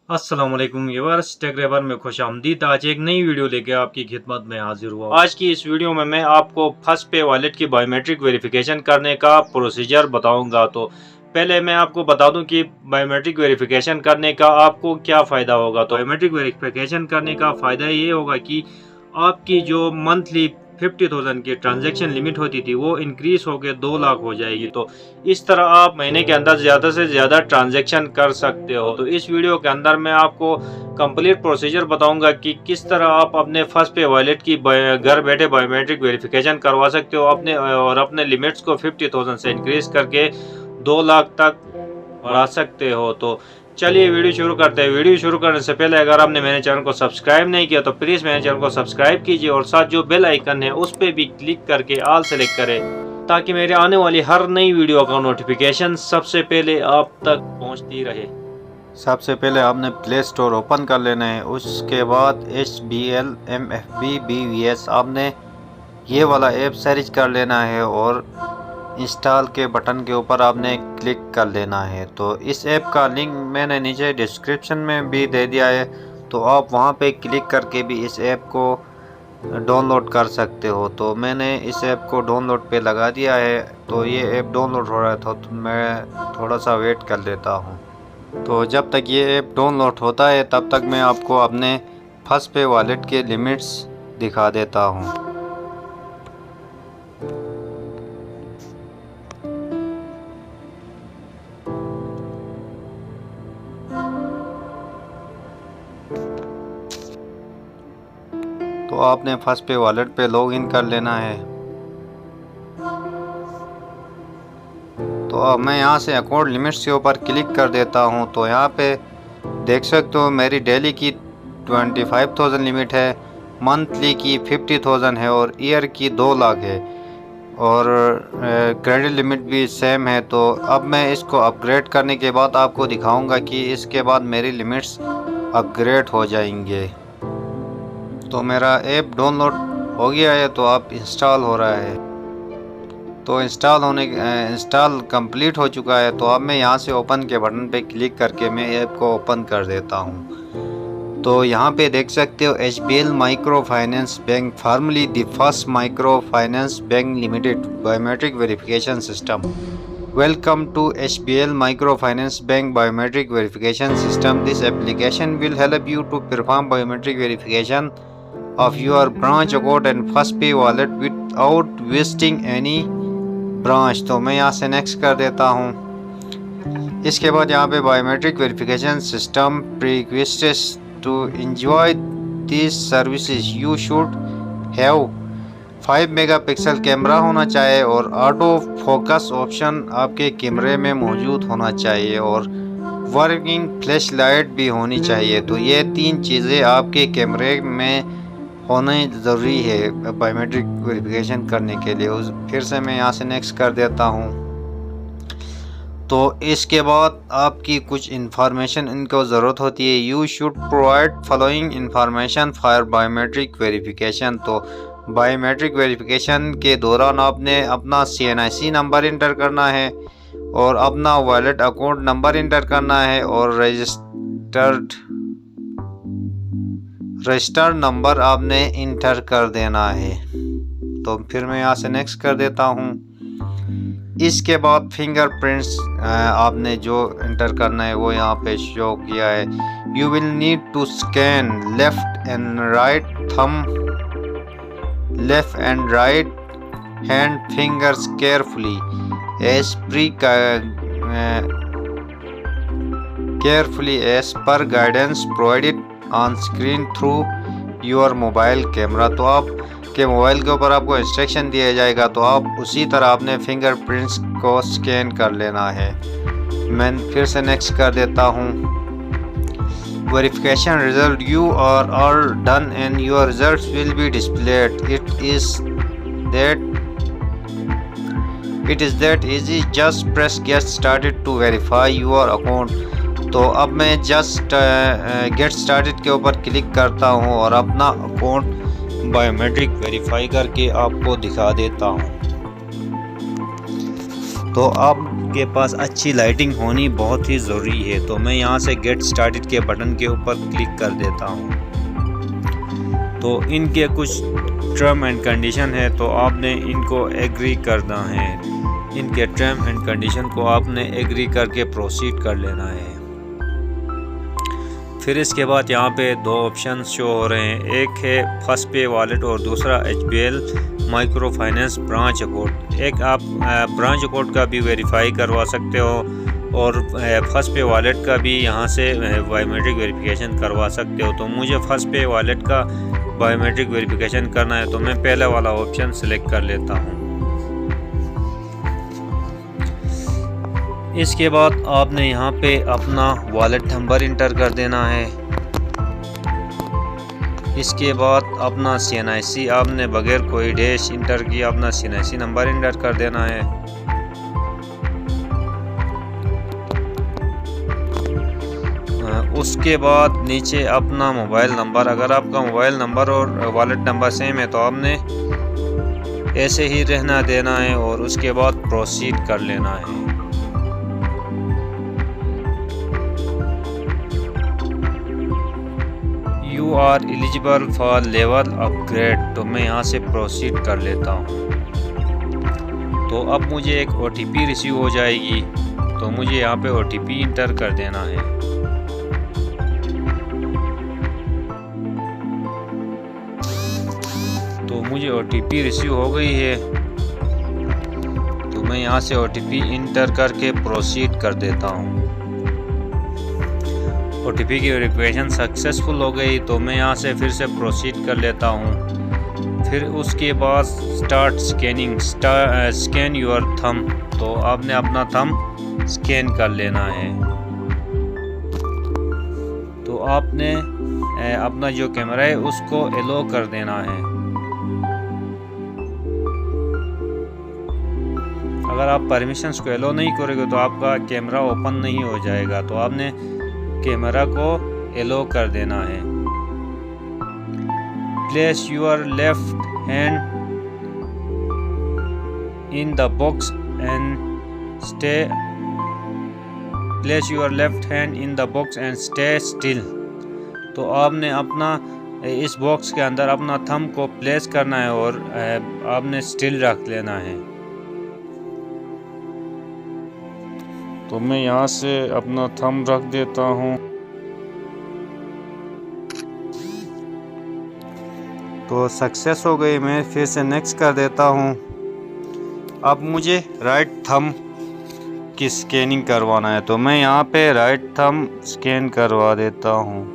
अस्सलाम वालेकुम viewers, take में खुशामदीद। आज एक नई वीडियो लेके आपकी खिदमत में हाजिर हुआ। आज की इस वीडियो में मैं आपको फर्स्ट पे वॉलेट की बायोमेट्रिक वेरिफिकेशन करने का प्रोसीजर बताऊंगा। तो पहले मैं आपको बता दूं कि बायोमेट्रिक वेरिफिकेशन करने का आपको क्या फ़ायदा होगा। तो बायोमेट्रिक वेरिफिकेशन करने का फ़ायदा ये होगा कि आपकी जो मंथली 50,000 की ट्रांजैक्शन लिमिट होती थी वो इंक्रीज होकर 2 लाख हो जाएगी। तो इस तरह आप महीने के अंदर ज़्यादा से ज़्यादा ट्रांजैक्शन कर सकते हो। तो इस वीडियो के अंदर मैं आपको कंप्लीट प्रोसीजर बताऊंगा कि किस तरह आप अपने फर्स्ट पे वॉलेट की घर बैठे बायोमेट्रिक वेरिफिकेशन करवा सकते हो अपने लिमिट्स को 50,000 से इंक्रीज करके 2 लाख तक बढ़ा सकते हो। तो चलिए वीडियो शुरू करते हैं। वीडियो शुरू करने से पहले अगर आपने मेरे चैनल को सब्सक्राइब नहीं किया तो प्लीज़ मेरे चैनल को सब्सक्राइब कीजिए और साथ जो बेल आइकन है उस पर भी क्लिक करके ऑल सेलेक्ट करें ताकि मेरे आने वाली हर नई वीडियो का नोटिफिकेशन सबसे पहले आप तक पहुंचती रहे। सबसे पहले आपने प्ले स्टोर ओपन कर लेना है। उसके बाद HBL MFB BVS आपने ये वाला ऐप सर्च कर लेना है और इंस्टॉल के बटन के ऊपर आपने क्लिक कर लेना है। तो इस ऐप का लिंक मैंने नीचे डिस्क्रिप्शन में भी दे दिया है, तो आप वहां पे क्लिक करके भी इस ऐप को डाउनलोड कर सकते हो। तो मैंने इस ऐप को डाउनलोड पे लगा दिया है। तो ये ऐप डाउनलोड हो रहा था तो मैं थोड़ा सा वेट कर लेता हूँ। तो जब तक ये ऐप डाउनलोड होता है तब तक मैं आपको अपने फर्स्ट पे वॉलेट के लिमिट्स दिखा देता हूँ। तो आपने फर्स्ट पे वॉलेट पे लॉग इन कर लेना है। तो अब मैं यहाँ से अकाउंट लिमिट्स के ऊपर क्लिक कर देता हूँ। तो यहाँ पे देख सकते हो मेरी डेली की 25,000 लिमिट है, मंथली की 50,000 है और ईयर की 2 लाख है और क्रेडिट लिमिट भी सेम है। तो अब मैं इसको अपग्रेड करने के बाद आपको दिखाऊंगा कि इसके बाद मेरी लिमिट्स अपग्रेड हो जाएंगे। तो मेरा ऐप डाउनलोड हो गया है, तो अब इंस्टॉल हो रहा है। तो इंस्टॉल कंप्लीट हो चुका है। तो अब मैं यहाँ से ओपन के बटन पे क्लिक करके मैं ऐप को ओपन कर देता हूँ। तो यहाँ पे देख सकते हो HBL micro finance bank formerly the first micro finance bank limited biometric verification system. Welcome to HBL micro finance bank biometric verification system. This application will help you to perform biometric verification of your branch account and first pay wallet without visiting any branch। तो मैं यहाँ से next कर देता हूँ। इसके बाद यहाँ पे biometric verification system prerequisites to enjoy this services you should have 5 megapixel camera होना चाहिए और ऑटो फोकस ऑप्शन आपके कैमरे में मौजूद होना चाहिए और वर्किंग फ्लैश लाइट भी होनी चाहिए। तो ये 3 चीज़ें आपके कैमरे में होना ज़रूरी है बायोमेट्रिक वेरिफिकेशन करने के लिए। फिर से मैं यहाँ से नेक्स्ट कर देता हूँ। तो इसके बाद आपकी कुछ इंफॉर्मेशन इनको ज़रूरत होती है। You should provide following information for biometric verification. तो बायोमेट्रिक वेरिफिकेशन के दौरान आपने अपना CNIC नंबर इंटर करना है और अपना वॉलेट अकाउंट नंबर इंटर करना है और रजिस्टर्ड नंबर आपने इंटर कर देना है। तो फिर मैं यहाँ से नेक्स्ट कर देता हूँ। इसके बाद फिंगरप्रिंट्स आपने जो इंटर करना है वो यहाँ पे शो किया है। You will need to scan left and right hand fingers carefully as per guidance provided on screen through your mobile camera. तो आपके मोबाइल के ऊपर आपको इंस्ट्रक्शन दिया जाएगा, तो आप उसी तरह अपने फिंगरप्रिंट्स को स्कैन कर लेना है। मैं फिर से नेक्स्ट कर देता हूँ। Verification result you are all done and your results will be displayed. It is that easy, just press get started to verify your account. तो अब मैं जस्ट गेट स्टार्टेड के ऊपर क्लिक करता हूं और अपना अकाउंट बायोमेट्रिक वेरीफाई करके आपको दिखा देता हूं। तो अब आपके पास अच्छी लाइटिंग होनी बहुत ही ज़रूरी है। तो मैं यहाँ से गेट स्टार्टेड के बटन के ऊपर क्लिक कर देता हूँ। तो इनके कुछ टर्म एंड कंडीशन है, तो आपने इनको एग्री करना है। इनके टर्म एंड कंडीशन को आपने एग्री करके प्रोसीड कर लेना है। फिर इसके बाद यहाँ पे दो ऑप्शन शो हो रहे हैं, एक है फर्स्ट पे वॉलेट और दूसरा HBL micro finance branch account. एक आप ब्रांच अकाउंट का भी वेरीफाई करवा सकते हो और फर्स्ट पे वॉलेट का भी यहाँ से बायोमेट्रिक वेरिफिकेशन करवा सकते हो। तो मुझे फर्स्ट पे वॉलेट का बायोमेट्रिक वेरिफिकेशन करना है, तो मैं पहले वाला ऑप्शन सेलेक्ट कर लेता हूँ। इसके बाद आपने यहाँ पे अपना वॉलेट नंबर इंटर कर देना है। इसके बाद अपना CNIC आपने बगैर कोई डैश इंटर किए अपना CNIC नंबर इंटर कर देना है। उसके बाद नीचे अपना मोबाइल नंबर, अगर आपका मोबाइल नंबर और वॉलेट नंबर सेम है तो आपने ऐसे ही रहना देना है और उसके बाद प्रोसीड कर लेना है। You are eligible for level upgrade, तो मैं यहाँ से प्रोसीड कर लेता हूँ। तो अब मुझे एक OTP रिसीव हो जाएगी, तो मुझे यहाँ पे OTP इंटर कर देना है। तो मुझे OTP रिसीव हो गई है, तो मैं यहाँ से OTP इंटर करके प्रोसीड कर देता हूँ। OTP की वेरिफिकेशन सक्सेसफुल हो गई, तो मैं यहाँ से फिर से प्रोसीड कर लेता हूँ। फिर उसके बाद start scanning, scan your thumb, तो आपने अपना थंब स्कैन कर लेना है। तो आपने अपना जो कैमरा है उसको एलो कर देना है। अगर आप परमिशंस को एलो नहीं करोगे तो आपका कैमरा ओपन नहीं हो जाएगा, तो आपने कैमरा को एलो कर देना है। Place your left hand in the box and stay, place your left hand in the box and stay still, तो आपने अपना इस बॉक्स के अंदर अपना थंब को प्लेस करना है और आपने स्टिल रख लेना है। तो मैं यहाँ से अपना थंब रख देता हूँ। तो सक्सेस हो गई, मैं फिर से नेक्स्ट कर देता हूँ। अब मुझे राइट थंब की स्कैनिंग करवाना है, तो मैं यहाँ पे राइट थंब स्कैन करवा देता हूँ।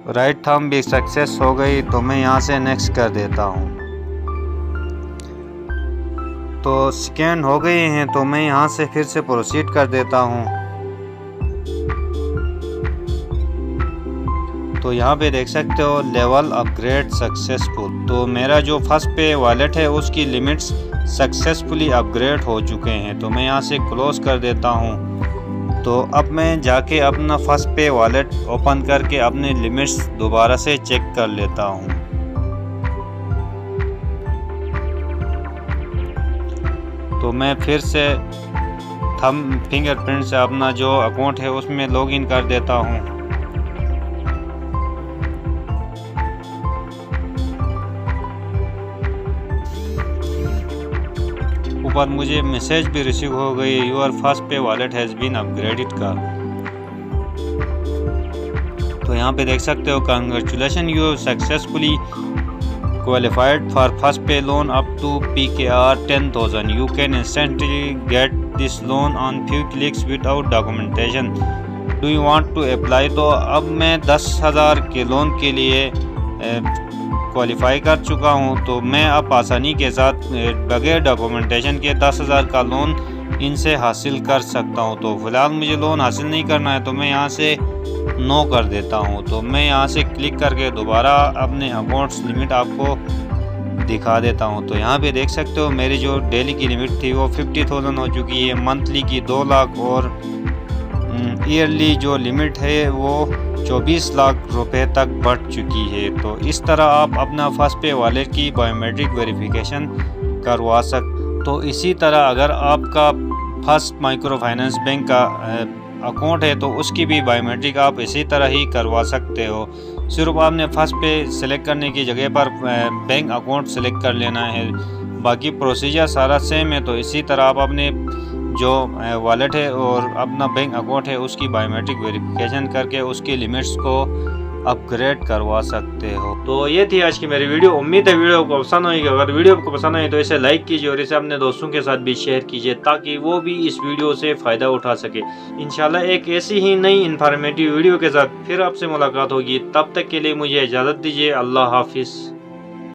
राइट थंब भी सक्सेस हो गई, तो मैं यहाँ से नेक्स्ट कर देता हूँ। तो स्कैन हो गए हैं, तो मैं यहाँ से फिर से प्रोसीड कर देता हूँ। तो यहाँ पे देख सकते हो लेवल अपग्रेड सक्सेसफुल। तो मेरा जो फर्स्ट पे वॉलेट है उसकी लिमिट्स सक्सेसफुली अपग्रेड हो चुके हैं, तो मैं यहाँ से क्लोज कर देता हूँ। तो अब मैं जाके अपना फर्स्ट पे वॉलेट ओपन करके अपने लिमिट्स दोबारा से चेक कर लेता हूँ। तो मैं फिर से थंब फिंगरप्रिंट से अपना जो अकाउंट है उसमें लॉगिन कर देता हूँ। ऊपर मुझे मैसेज भी रिसीव हो गई, योर फर्स्ट पे वॉलेट हैज़ बीन अपग्रेडेड का। तो यहाँ पे देख सकते हो congratulation, you successfully qualified for first pay loan up to PKR 10,000. You can instantly get this loan on few clicks without documentation. Do you want to apply? तो अब मैं 10,000 के लोन के लिए क्वालिफाई कर चुका हूँ, तो मैं अब आसानी के साथ बगैर डॉक्यूमेंटेशन के 10,000 का लोन इनसे हासिल कर सकता हूँ। तो फ़िलहाल मुझे लोन हासिल नहीं करना है, तो मैं यहाँ से नो कर देता हूँ। तो मैं यहाँ से क्लिक करके दोबारा अपने अकाउंट्स लिमिट आपको दिखा देता हूँ। तो यहाँ पे देख सकते हो मेरी जो डेली की लिमिट थी वो 50,000 हो चुकी है, मंथली की 2 लाख और ईयरली जो लिमिट है वो 24 लाख रुपए तक बढ़ चुकी है। तो इस तरह आप अपना फर्स्ट पे वॉलेट की बायोमेट्रिक वेरिफिकेशन करवा तो इसी तरह अगर आपका फर्स्ट माइक्रो फाइनेंस बैंक का अकाउंट है तो उसकी भी बायोमेट्रिक आप इसी तरह ही करवा सकते हो। सिर्फ आपने फर्स्ट पे सिलेक्ट करने की जगह पर बैंक अकाउंट सिलेक्ट कर लेना है, बाकी प्रोसीजर सारा सेम है। तो इसी तरह आप अपने जो वॉलेट है और अपना बैंक अकाउंट है उसकी बायोमेट्रिक वेरिफिकेशन करके उसकी लिमिट्स को अपग्रेड करवा सकते हो। तो ये थी आज की मेरी वीडियो। उम्मीद है वीडियो को पसंद होगी। अगर वीडियो को पसंद आई तो इसे लाइक कीजिए और इसे अपने दोस्तों के साथ भी शेयर कीजिए ताकि वो भी इस वीडियो से फ़ायदा उठा सके। इंशाल्लाह एक ऐसी ही नई इन्फॉर्मेटिव वीडियो के साथ फिर आपसे मुलाकात होगी। तब तक के लिए मुझे इजाज़त दीजिए। अल्लाह हाफिज़।